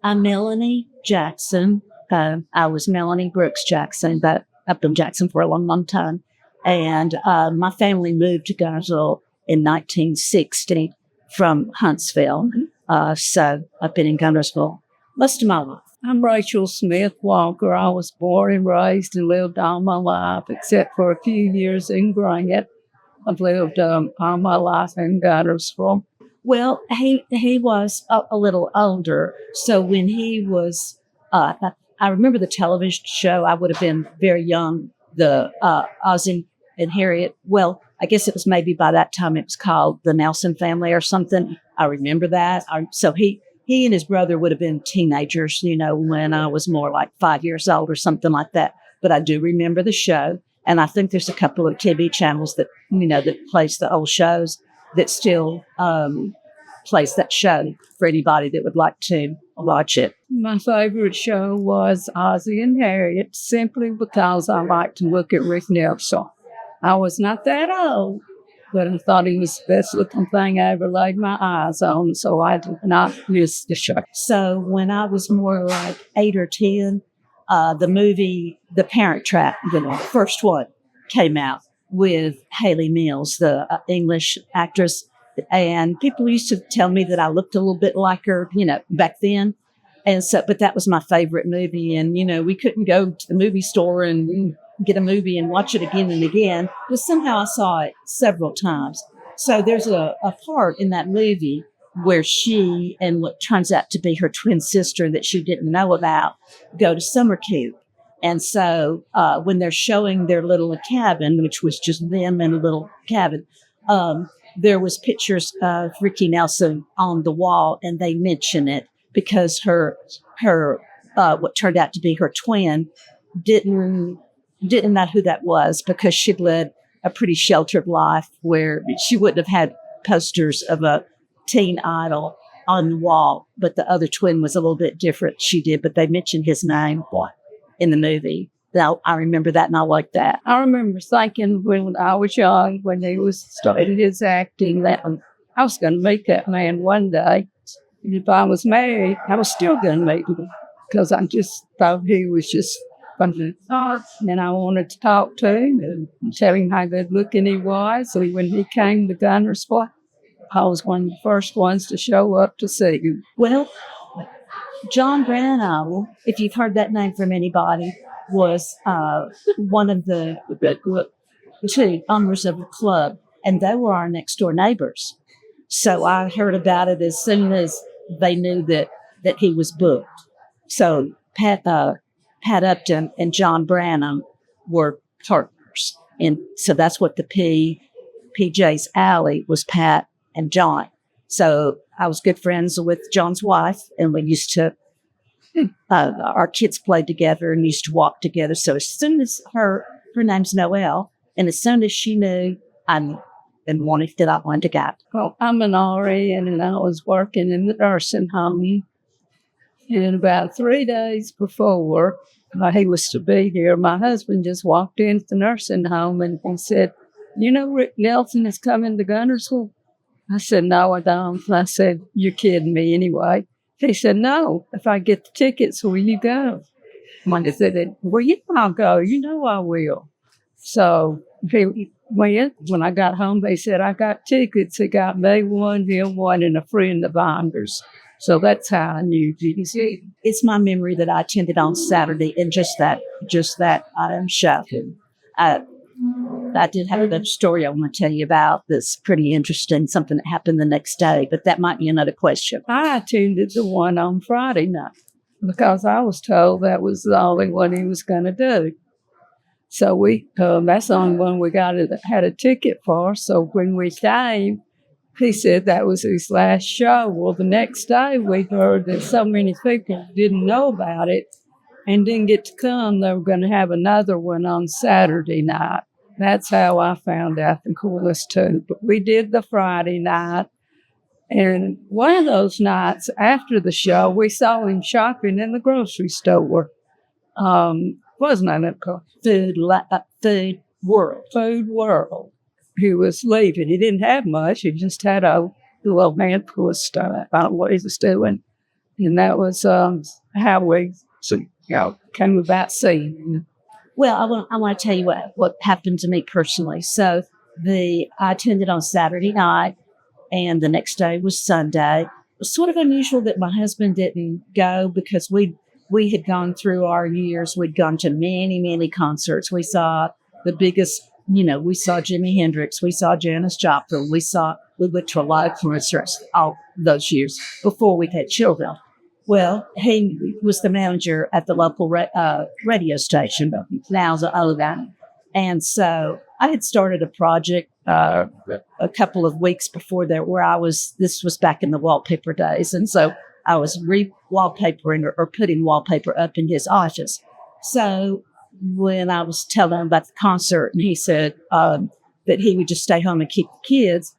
I'm Melanie Jackson. I was Melanie Brooks Jackson, but I've been Jackson for a long, long time. And my family moved to Guntersville in 1960 from Huntsville. So I've been in Guntersville most of my life. I'm Rachel Smith Walker. I was born and raised and lived all my life, except for a few years in Grant. I've lived all my life in Guntersville. Well, he was a little older. So when he was, I remember the television show. I would have been very young. The Ozzie and Harriet. Well, I guess it was maybe by that time it was called The Nelson Family or something. I remember that. So he and his brother would have been teenagers, when I was more like 5 years old or something like that. But I do remember the show. And I think there's a couple of TV channels that, that plays the old shows that still plays that show for anybody that would like to watch it. My favorite show was Ozzie and Harriet, simply because I like to look at Rick Nelson. I was not that old, but I thought he was the best looking thing I ever laid my eyes on, so I did not miss the show. So when I was more like 8 or 10, the movie The Parent Trap, the first one, came out with Hayley Mills, the English actress. And people used to tell me that I looked a little bit like her, back then. And so, but that was my favorite movie. And, we couldn't go to the movie store and get a movie and watch it again and again. But somehow I saw it several times. So there's a part in that movie where she and what turns out to be her twin sister that she didn't know about go to summer camp. And so when they're showing their little cabin, which was just them in a little cabin, there was pictures of Ricky Nelson on the wall, and they mention it because her what turned out to be her twin didn't know who that was because she'd led a pretty sheltered life where she wouldn't have had posters of a teen idol on the wall, but the other twin was a little bit different. She did, but they mentioned his name in the movie. Now, I remember that, and I like that. I remember thinking when I was young, when he was starting his acting, that I was going to meet that man one day. And if I was married, I was still going to meet him because I just thought he was just funny. And I wanted to talk to him and tell him how good looking he was. So when he came to Guntersville, I was one of the first ones to show up to see him. Well, John Branagh, if you've heard that name from anybody, was one of the two owners of the club, and they were our next door neighbors. So I heard about it as soon as they knew that he was booked. So Pat Upton and John Branham were partners, and so that's what the PJ's Alley was. Pat and John. So I was good friends with John's wife, and we used to. Our kids played together and used to walk together. So as soon as her name's Noelle, and as soon as she knew and wanted that I wanted to go. Well, I'm an RN, and I was working in the nursing home. And about 3 days before he was to be here, my husband just walked into the nursing home and he said, Rick Nelson is coming to Guntersville? I said, no, I don't. I said, you're kidding me anyway. He said, no, if I get the tickets, will you go? I said, well, I'll go. I will. So he went. When I got home, they said, I got tickets. He got me one, him one, and a friend of Anders. So that's how I knew GDC. It's my memory that I attended on Saturday in just that show. I did have another story I want to tell you about that's pretty interesting, something that happened the next day, but that might be another question. I attended the one on Friday night because I was told that was the only one he was going to do. So that's the only one we had a ticket for. So when we came, he said that was his last show. Well, the next day we heard that so many people didn't know about it and didn't get to come. They were going to have another one on Saturday night. That's how I found out the coolest too. But we did the Friday night. And one of those nights after the show, we saw him shopping in the grocery store. Wasn't it called? Food World. Food World. He was leaving. He didn't have much. He just had a little handful of stuff. I don't know what he was doing. And that was how we came about seeing. Well, I want to tell you what happened to me personally. So I attended on Saturday night, and the next day was Sunday. It was sort of unusual that my husband didn't go because we had gone through our years. We'd gone to many, many concerts. We saw the biggest, we saw Jimi Hendrix. We saw Janis Joplin. We went to a lot of concerts all those years before we had children. Well, he was the manager at the local radio station. Now the old guy. And so I had started a project a couple of weeks before that this was back in the wallpaper days. And so I was re-wallpapering or putting wallpaper up in his office. So when I was telling him about the concert, and he said that he would just stay home and keep the kids.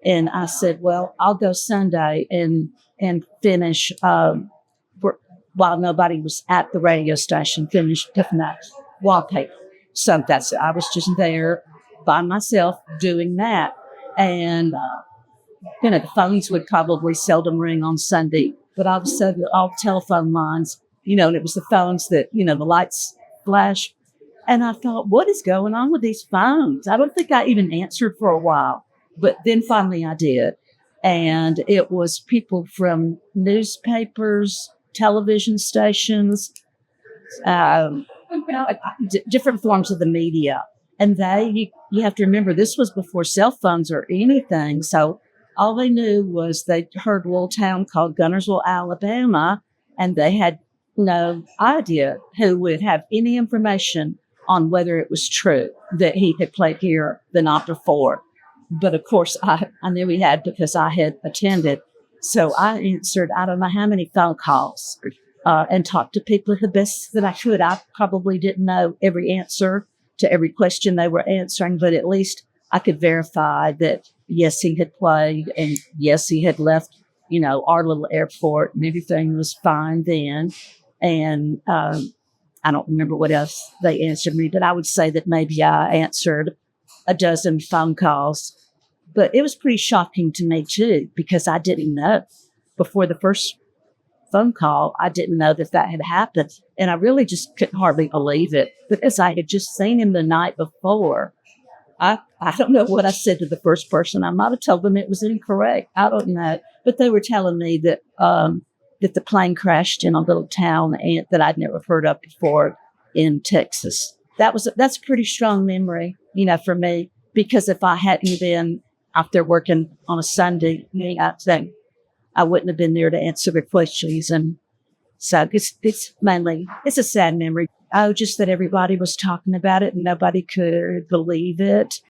And I said, well, I'll go Sunday and finish, while nobody was at the radio station, finish putting that wallpaper. So I was just there by myself doing that. And, the phones would probably seldom ring on Sunday, but all of a sudden, all the telephone lines, and it was the phones that, the lights flash. And I thought, what is going on with these phones? I don't think I even answered for a while, but then finally I did. And it was people from newspapers, television stations, different forms of the media. And you have to remember, this was before cell phones or anything. So all they knew was they heard a little town called Guntersville, Alabama, and they had no idea who would have any information on whether it was true that he had played here the night before. But of course, I knew he had because I had attended. So I answered, I don't know how many phone calls and talked to people the best that I could. I probably didn't know every answer to every question they were answering, but at least I could verify that, yes, he had played, and yes, he had left, our little airport, and everything was fine then. And I don't remember what else they answered me, but I would say that maybe I answered a dozen phone calls. But it was pretty shocking to me, too, because I didn't know. Before the first phone call, I didn't know that had happened. And I really just couldn't hardly believe it because I had just seen him the night before. I don't know what I said to the first person. I might have told them it was incorrect. I don't know. But they were telling me that that the plane crashed in a little town that I'd never heard of before in Texas. That's a pretty strong memory, for me, because if I hadn't been out there working on a Sunday, I think I wouldn't have been there to answer the questions. And so it's a sad memory. Oh, just that everybody was talking about it and nobody could believe it.